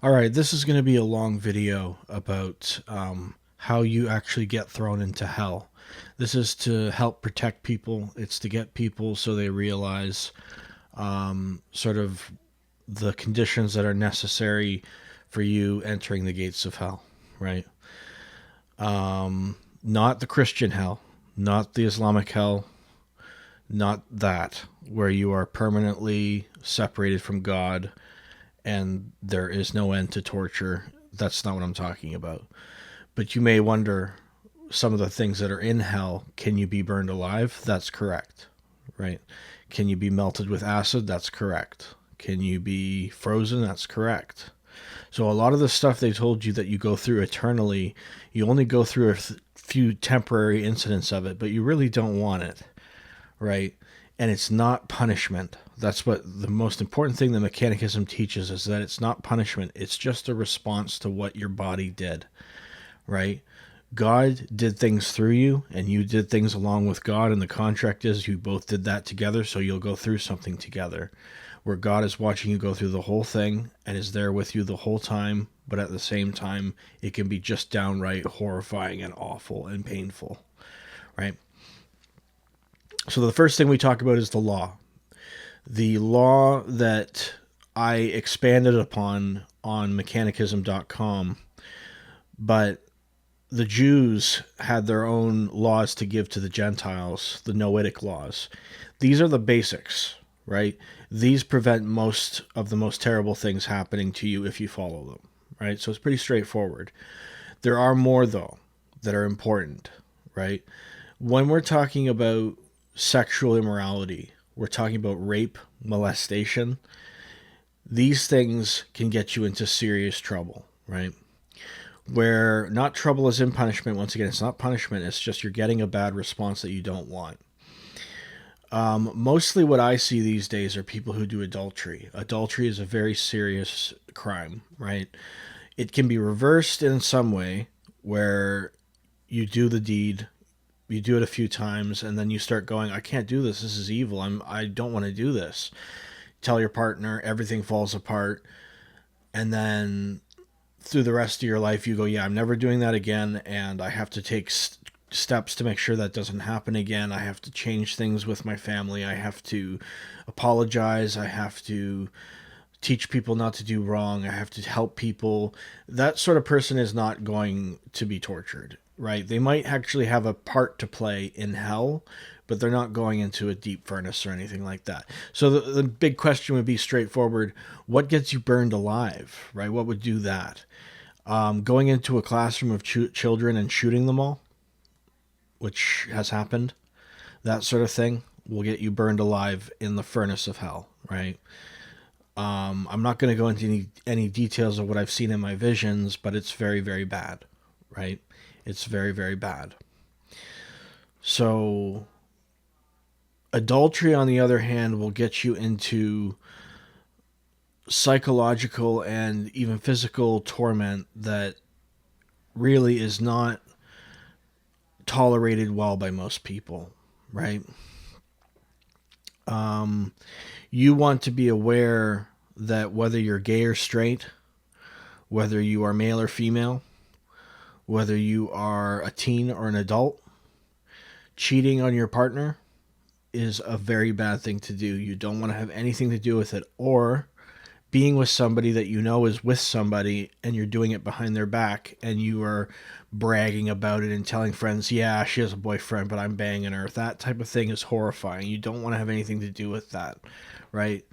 All right, this is going to be a long video about how you actually get thrown into hell. This is to help protect people. It's to get people so they realize sort of the conditions that are necessary for you entering the gates of hell, right? Not the Christian hell, not the Islamic hell, not that, where you are permanently separated from God and there is no end to torture. That's not what I'm talking about. But you may wonder some of the things that are in hell. Can you be burned alive? That's correct, right? Can you be melted with acid? That's correct. Can you be frozen? That's correct. So a lot of the stuff they told you that you go through eternally, you only go through a few temporary incidents of it, but you really don't want it, right? And it's not punishment. That's what the most important thing the Mechanicism teaches, is that it's not punishment. It's just a response to what your body did, right? God did things through you and you did things along with God, and the contract is you both did that together, so you'll go through something together where God is watching you go through the whole thing and is there with you the whole time, but at the same time it can be just downright horrifying and awful and painful, right? So the first thing we talk about is the law. The law that I expanded upon on mechanicism.com, but the Jews had their own laws to give to the Gentiles, the Noahic laws. These are the basics, right? These prevent most of the most terrible things happening to you if you follow them, right? So it's pretty straightforward. There are more, though, that are important, right? When we're talking about sexual immorality, we're talking about rape, molestation. These things can get you into serious trouble, right? Where not trouble is in punishment. Once again, it's not punishment. It's just you're getting a bad response that you don't want. Mostly what I see these days are people who do adultery. Adultery is a very serious crime, right? It can be reversed in some way where you do the deed, you do it a few times, and then you start going, I can't do this. This is evil. I don't want to do this. Tell your partner, everything falls apart. And then through the rest of your life, you go, yeah, I'm never doing that again. And I have to take steps to make sure that doesn't happen again. I have to change things with my family. I have to apologize. I have to teach people not to do wrong. I have to help people. That sort of person is not going to be tortured, right? They might actually have a part to play in hell, but they're not going into a deep furnace or anything like that. So the big question would be straightforward. What gets you burned alive, right? What would do that? Going into a classroom of children and shooting them all, which has happened, that sort of thing will get you burned alive in the furnace of hell, right? I'm not going to go into any details of what I've seen in my visions, but it's very, very bad, right? It's very, very bad. So adultery, on the other hand, will get you into psychological and even physical torment that really is not tolerated well by most people, right? You want to be aware that whether you're gay or straight, whether you are male or female, whether you are a teen or an adult, cheating on your partner is a very bad thing to do. You don't want to have anything to do with it. Or being with somebody that you know is with somebody and you're doing it behind their back and you are bragging about it and telling friends, yeah, she has a boyfriend, but I'm banging her. That type of thing is horrifying. You don't want to have anything to do with that, right?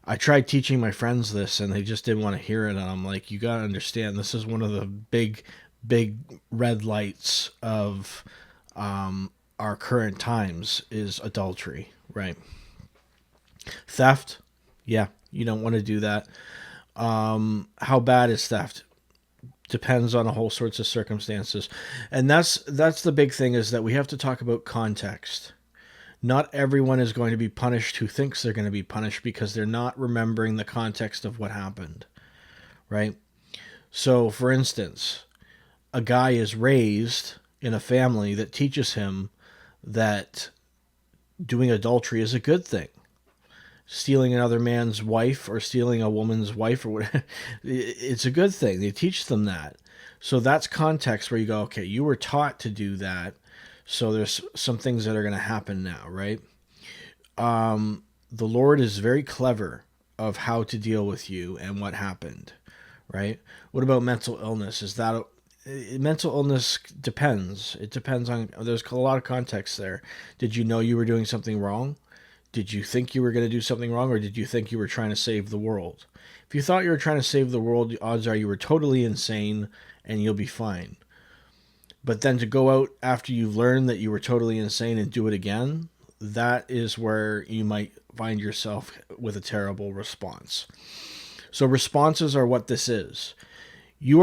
I tried teaching my friends this and they just didn't want to hear it. And I'm like, you got to understand, this is one of the big, big red lights of our current times is adultery, right? Theft, yeah, you don't want to do that. How bad is theft? Depends on a whole sorts of circumstances. And that's the big thing, is that we have to talk about context. Not everyone is going to be punished who thinks they're going to be punished because they're not remembering the context of what happened, right? So, for instance, a guy is raised in a family that teaches him that doing adultery is a good thing. stealing another man's wife or stealing a woman's wife or whatever. It's a good thing. They teach them that. So that's context where you go, okay, you were taught to do that. So there's some things that are going to happen now, right? The Lord is very clever of how to deal with you and what happened, right? What about mental illness? Is that mental illness depends. It depends on, there's a lot of context there. Did you know you were doing something wrong? Did you think you were going to do something wrong, or did you think you were trying to save the world? If you thought you were trying to save the world, the odds are you were totally insane and you'll be fine. But then to go out after you've learned that you were totally insane and do it again, that is where you might find yourself with a terrible response. So responses are what this is. You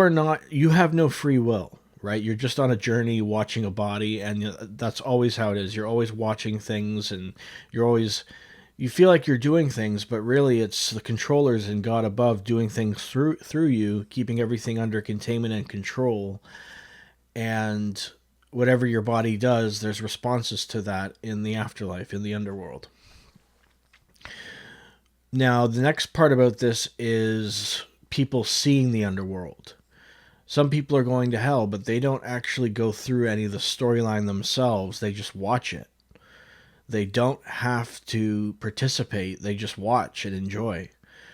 have no free will, right? You're just on a journey watching a body, and that's always how it is. You're always watching things, and you feel like you're doing things, but really it's the controllers and God above doing things through you, keeping everything under containment and control. And whatever your body does, there's responses to that in the afterlife, in the underworld. Now, the next part about this is people seeing the underworld. Some people are going to hell, but they don't actually go through any of the storyline themselves. They just watch it. They don't have to participate. They just watch and enjoy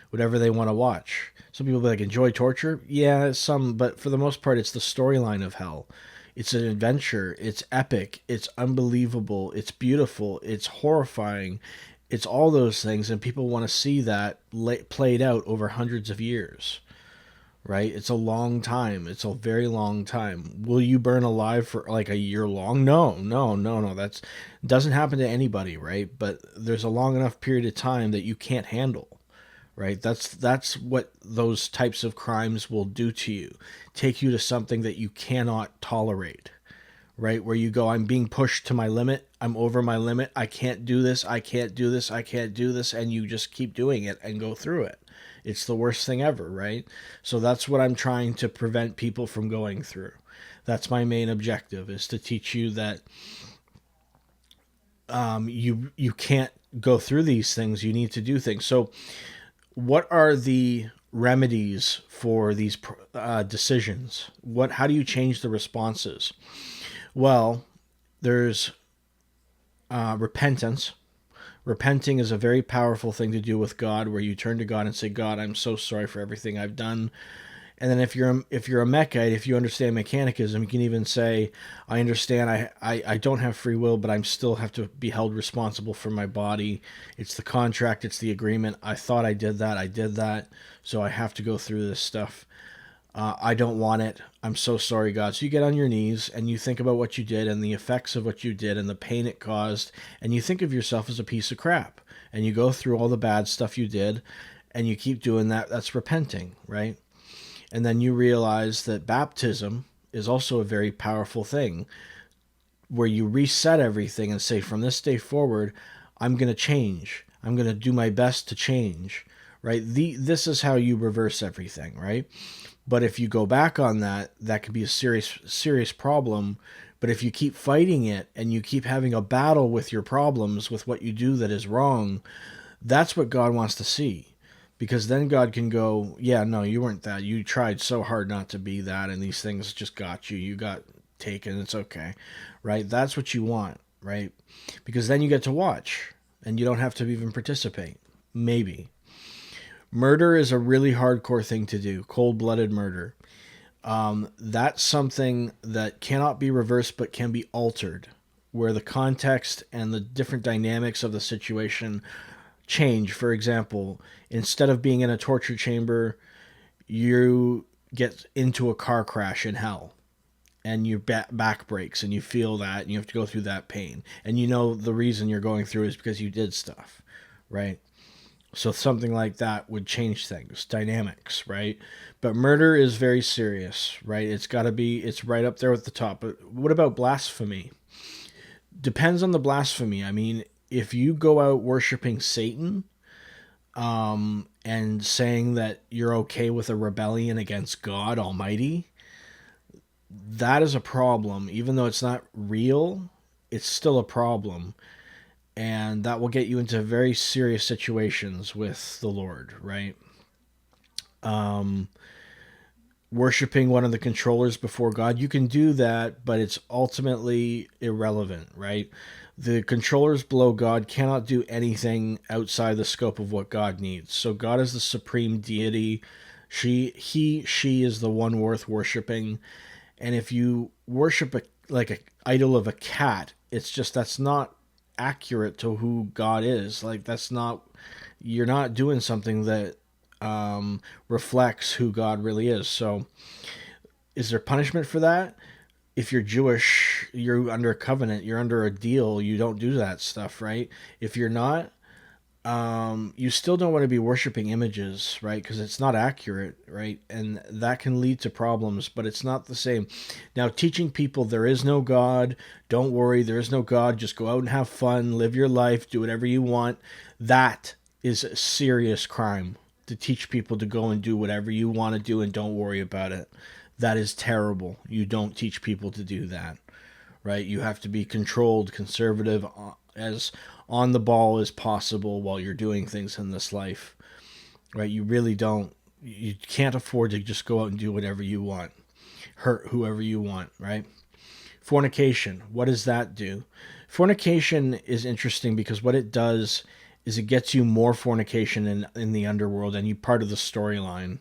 whatever they want to watch. Some people like enjoy torture. Yeah, some, but for the most part, it's the storyline of hell. It's an adventure. It's epic. It's unbelievable. It's beautiful. It's horrifying. It's all those things, and people want to see that played out over hundreds of years, right? It's a long time. It's a very long time. Will you burn alive for like a year long? No. That doesn't happen to anybody, right? But there's a long enough period of time that you can't handle, right? That's what those types of crimes will do to you. Take you to something that you cannot tolerate, right? Where you go, I'm being pushed to my limit. I'm over my limit. I can't do this. I can't do this. I can't do this. And you just keep doing it and go through it. It's the worst thing ever, right? So that's what I'm trying to prevent people from going through. That's my main objective, is to teach you that you can't go through these things. You need to do things. So what are the remedies for these decisions? How do you change the responses? Well, there's repentance. Repenting is a very powerful thing to do with God, where you turn to God and say, God, I'm so sorry for everything I've done. And then if you're a Mechite, if you understand mechanicism, you can even say, I understand I don't have free will, but I still have to be held responsible for my body. It's the contract, it's the agreement. I thought I did that, so I have to go through this stuff. I don't want it. I'm so sorry, God. So you get on your knees and you think about what you did and the effects of what you did and the pain it caused, and you think of yourself as a piece of crap. And you go through all the bad stuff you did, and you keep doing that. That's repenting, right? And then you realize that baptism is also a very powerful thing, where you reset everything and say, from this day forward, I'm going to change. I'm going to do my best to change, right? This is how you reverse everything, right? But if you go back on that, that could be a serious problem. But if you keep fighting it and you keep having a battle with your problems, with what you do that is wrong, that's what God wants to see. Because then God can go, yeah, no, you weren't that. You tried so hard not to be that, and these things just got you. You got taken. It's okay, right? That's what you want, right? Because then you get to watch, and you don't have to even participate. Maybe. Murder is a really hardcore thing to do, cold-blooded murder. That's something that cannot be reversed but can be altered, where the context and the different dynamics of the situation change. For example, instead of being in a torture chamber, you get into a car crash in hell, and your back breaks, and you feel that, and you have to go through that pain. And you know the reason you're going through is because you did stuff, right? So something like that would change things, dynamics, right? But murder is very serious, right? It's right up there at the top. But what about blasphemy? Depends on the blasphemy. I mean, if you go out worshiping Satan, and saying that you're okay with a rebellion against God Almighty, that is a problem. Even though it's not real, it's still a problem. and that will get you into very serious situations with the Lord, right? Worshipping one of the controllers before God, you can do that, but it's ultimately irrelevant, right? The controllers below God cannot do anything outside the scope of what God needs. So God is the supreme deity. She is the one worth worshiping. And if you worship like an idol of a cat, it's just that's not accurate to who God is. Like that's not you're not doing something that reflects who God really is. So, is there punishment for that? If you're Jewish, you're under a covenant, you're under a deal, you don't do that stuff, right? If you're not, you still don't want to be worshiping images, right? Because it's not accurate, right? And that can lead to problems, but it's not the same. Now, teaching people there is no God, don't worry, there is no God, just go out and have fun, live your life, do whatever you want. That is a serious crime to teach people to go and do whatever you want to do and don't worry about it. That is terrible. You don't teach people to do that, right? You have to be controlled, conservative, as on the ball as possible while you're doing things in this life, right? You really don't, you can't afford to just go out and do whatever you want, hurt whoever you want, right? Fornication, what does that do? Fornication is interesting because what it does is it gets you more fornication in the underworld and you part of the storyline.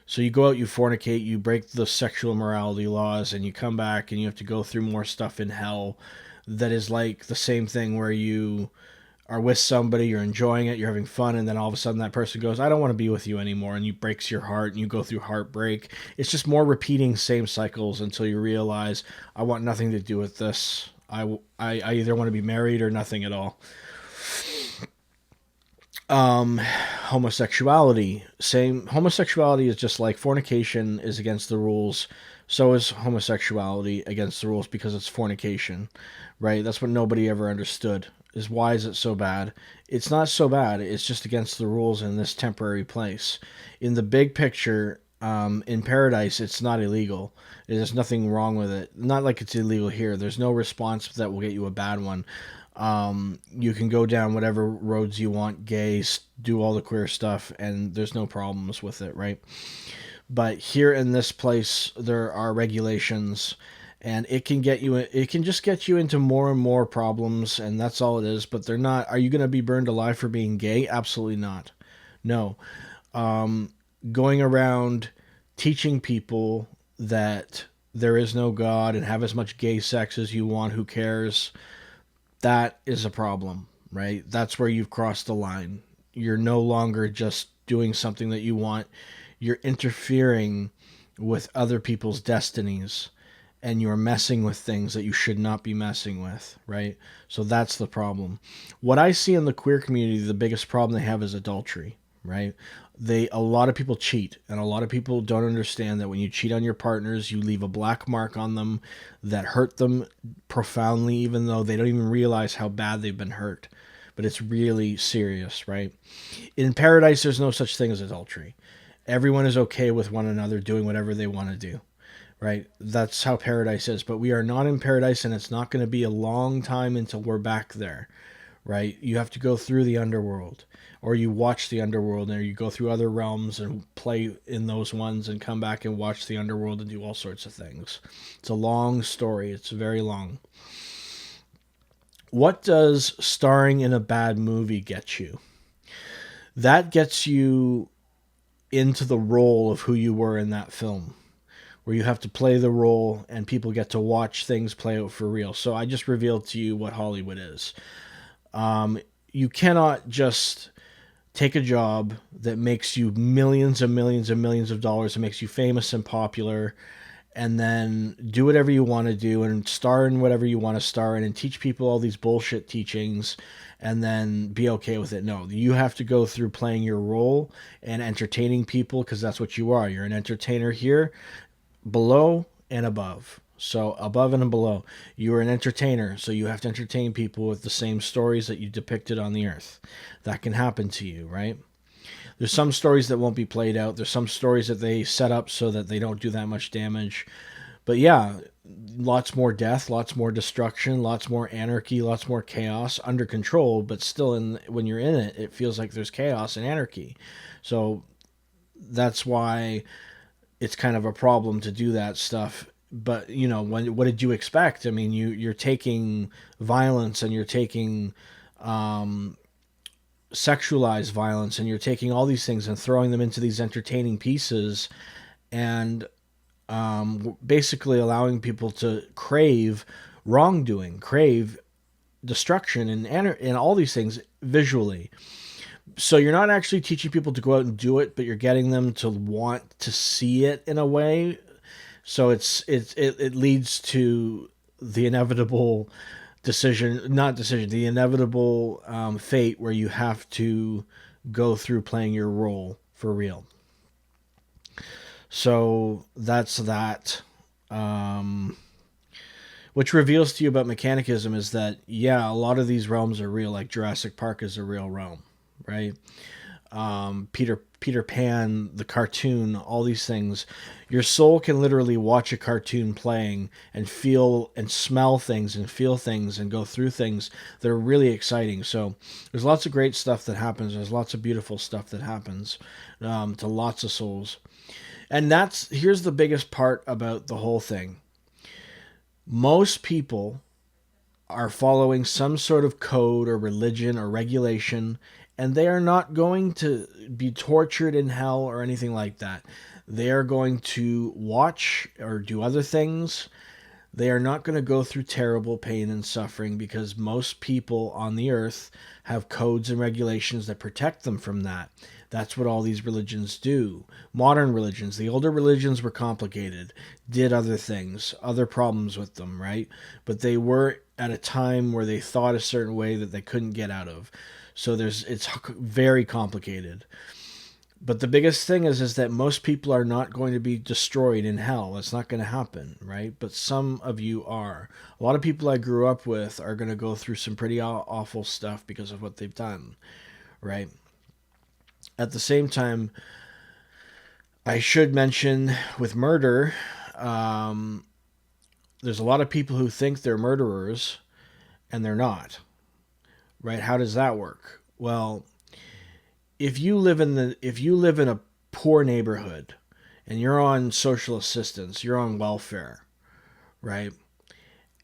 So you go out, you fornicate, you break the sexual immorality laws, and you come back and you have to go through more stuff in hell that is like the same thing where you are with somebody, you're enjoying it, you're having fun, and then all of a sudden that person goes, I don't want to be with you anymore, and you breaks your heart and you go through heartbreak. It's just more repeating same cycles until you realize, I want nothing to do with this. I either want to be married or nothing at all. Homosexuality, same. Homosexuality is just like fornication is against the rules, so is homosexuality against the rules because it's fornication, right? That's what nobody ever understood, is why is it so bad. It's not so bad, it's just against the rules in this temporary place. In the big picture, in paradise it's not illegal. There's nothing wrong with it, not like it's illegal here. There's no response that will get you a bad one. You can go down whatever roads you want, gay, do all the queer stuff, and there's no problems with it, right? But here in this place, there are regulations, and it can get you. It can just get you into more and more problems, and that's all it is. But they're not. Are you going to be burned alive for being gay? Absolutely not. No. Going around teaching people that there is no God and have as much gay sex as you want. Who cares? That is a problem, right? That's where you've crossed the line. You're no longer just doing something that you want. You're interfering with other people's destinies and you're messing with things that you should not be messing with, right? So that's the problem. What I see in the queer community, the biggest problem they have is adultery, right? A lot of people cheat, and a lot of people don't understand that when you cheat on your partners, you leave a black mark on them that hurt them profoundly, even though they don't even realize how bad they've been hurt. But it's really serious, right? In paradise, there's no such thing as adultery. Everyone is okay with one another doing whatever they want to do, right? That's how paradise is. But we are not in paradise, and it's not going to be a long time until we're back there, right? You have to go through the underworld, or you watch the underworld, or you go through other realms and play in those ones and come back and watch the underworld and do all sorts of things. It's a long story. It's very long. What does starring in a bad movie get you? That gets you into the role of who you were in that film, where you have to play the role and people get to watch things play out for real. So I just revealed to you what Hollywood is. You cannot just take a job that makes you millions and millions and millions of dollars and makes you famous and popular and then do whatever you want to do and star in whatever you want to star in and teach people all these bullshit teachings and then be okay with it. No, you have to go through playing your role and entertaining people because that's what you are. You're an entertainer here, below and above. So above and below, you are an entertainer, so you have to entertain people with the same stories that you depicted on the earth. That can happen to you, right? There's some stories that won't be played out. There's some stories that they set up so that they don't do that much damage. But yeah, lots more death, lots more destruction, lots more anarchy, lots more chaos under control, but still when you're in it, it feels like there's chaos and anarchy. So that's why it's kind of a problem to do that stuff. But what did you expect? I mean, you're taking violence, and you're taking sexualized violence, and you're taking all these things and throwing them into these entertaining pieces, and basically allowing people to crave wrongdoing, crave destruction, and all these things visually. So you're not actually teaching people to go out and do it, but you're getting them to want to see it in a way. So it leads to the inevitable the inevitable fate where you have to go through playing your role for real. So that's that. Which reveals to you about mechanicism is that, yeah, a lot of these realms are real, like Jurassic Park is a real realm, right? Peter Pan, the cartoon, all these things. Your soul can literally watch a cartoon playing and feel and smell things and feel things and go through things that are really exciting. So there's lots of great stuff that happens. There's lots of beautiful stuff that happens to lots of souls. And here's the biggest part about the whole thing. Most people are following some sort of code or religion or regulation, and they are not going to be tortured in hell or anything like that. They are going to watch or do other things. They are not going to go through terrible pain and suffering, because most people on the earth have codes and regulations that protect them from that. That's what all these religions do. Modern religions, the older religions were complicated, did other things, other problems with them, right? But they were at a time where they thought a certain way that they couldn't get out of. So it's very complicated. But the biggest thing is that most people are not going to be destroyed in hell. That's not going to happen, right? But some of you are. A lot of people I grew up with are going to go through some pretty awful stuff because of what they've done, right? At the same time, I should mention with murder, there's a lot of people who think they're murderers and they're not, right? How does that work? Well, if you live in a poor neighborhood and you're on social assistance, you're on welfare, right?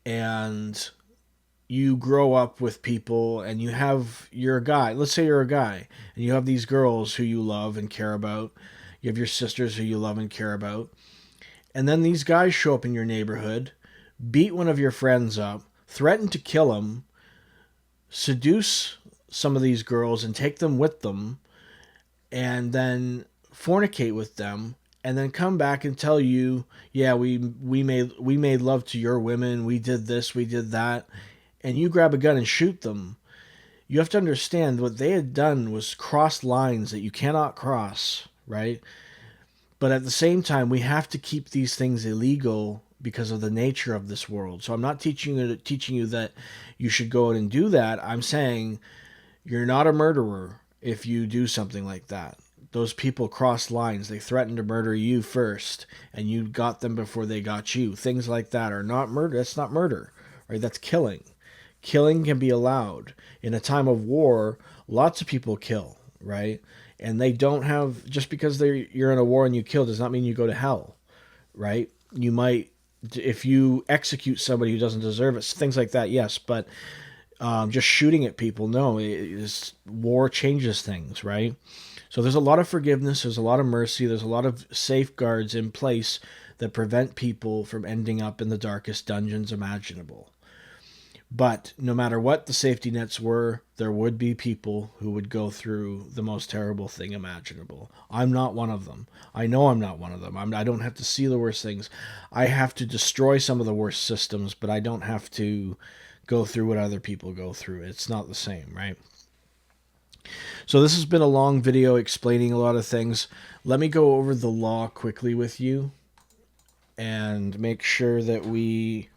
And you grow up with people and you're a guy. Let's say you're a guy and you have these girls who you love and care about. You have your sisters who you love and care about. And then these guys show up in your neighborhood, beat one of your friends up, threaten to kill him, seduce some of these girls and take them with them, and then fornicate with them, and then come back and tell you, yeah, we made love to your women, we did this, we did that, and you grab a gun and shoot them. You have to understand what they had done was cross lines that you cannot cross, right? But at the same time, we have to keep these things illegal because of the nature of this world. So I'm not teaching you that you should go out and do that. I'm saying you're not a murderer if you do something like that. Those people crossed lines. They threatened to murder you first, and you got them before they got you. Things like that are not murder. That's not murder, right? That's killing. Killing can be allowed. In a time of war, lots of people kill, right? And they don't have, just because you're in a war and you kill does not mean you go to hell, right? You might, if you execute somebody who doesn't deserve it, things like that, yes, but just shooting at people, no. War changes things, right? So there's a lot of forgiveness, there's a lot of mercy, there's a lot of safeguards in place that prevent people from ending up in the darkest dungeons imaginable. But no matter what the safety nets were, there would be people who would go through the most terrible thing imaginable. I'm not one of them. I know I'm not one of them. I don't have to see the worst things. I have to destroy some of the worst systems, but I don't have to go through what other people go through. It's not the same, right? So this has been a long video explaining a lot of things. Let me go over the law quickly with you and make sure that we